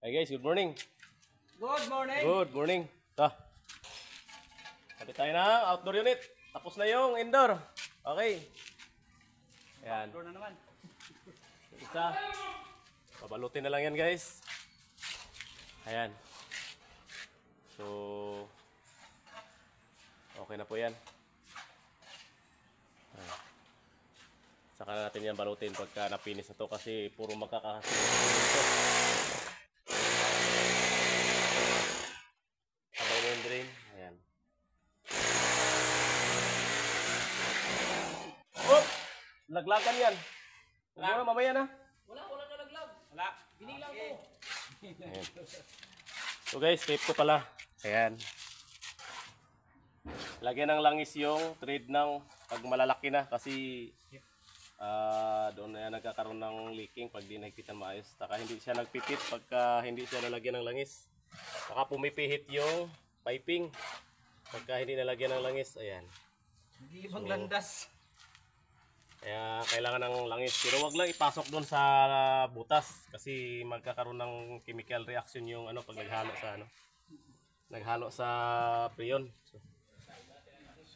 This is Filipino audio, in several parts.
Hi guys, good morning. Good morning. Good morning. Ito. Kapit tayo ng outdoor unit. Tapos na yung indoor. Okay. Ayan. Outdoor na naman. Isa. Babalutin na lang yan guys. Ayan. So, okay na po yan. Ayan. Saka na natin yan balutin pagka napinis na to kasi puro magkakasunod dito. Sabay na yung drain. Ayan. Oh! Laglagan yan. Huwag mo mamaya na. Wala na laglag. Wala. Binilang ko. Ayan. So guys, tape ko pala. Ayan. Lagyan ng langis yung thread ng pag malalaki na kasi doon na yan nagkakaroon ng leaking pag di nagpitan maayos. Saka hindi siya nagpipit pagka hindi siya nalagyan ng langis. Saka pumipihit yung piping pagka hindi nalagyan ng langis. Ayan. Hindi ibang landas. Kaya kailangan ng langis. Pero wag lang ipasok doon sa butas kasi magkakaroon ng chemical reaction yung pag naghalo sa preyon.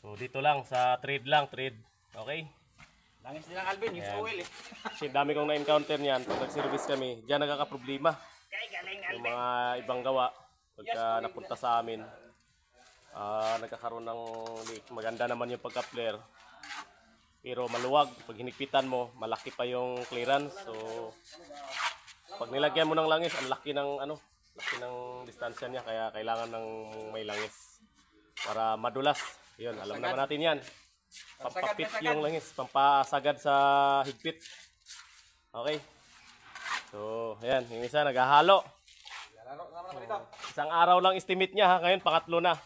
So dito lang sa thread lang, thread. Okay? Langis nilang Alvin, use oil eh. Kasi dami kong na-encounter niyan pag nag-service kami. Diyan nagkakaproblema. Yung mga ibang gawa pagka napunta sa amin. Nagkakaroon ng leak. Maganda naman yung pagka-flare. Pero maluwag. Pag hinigpitan mo, malaki pa yung clearance. So, pag nilagyan mo ng langis, ang laki ng laki ng distansya niya. Kaya kailangan ng may langis para madulas. Yun, alam naman natin yan. Pampapit yung langis, pampasagad sa higpit. Okay. So, ayan, yung isa naghahalo. Isang araw lang estimate niya ha, ngayon pangatlo na.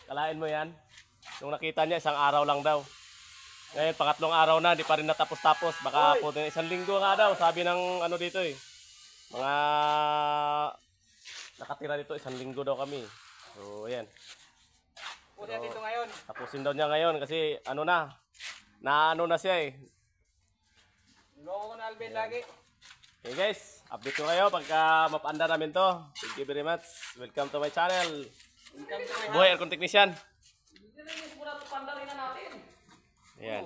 Kalain mo yan. Nung nakita niya, isang araw lang daw. Ngayon, pangatlong araw na, di pa rin natapos-tapos. Baka po din isang linggo nga daw, sabi ng dito eh. Mga nakatira dito, isang linggo daw kami. So, ayan. Puti dito ngayon. Tapusin daw niya ngayon kasi na siya eh. Loko ko na Alvin lagi. Okay guys, update ko kayo pagka mapanda namin to. Thank you very much. Welcome to my channel. Welcome to my house. Boy, Aircon Technician. Panda rin na natin. Ayan.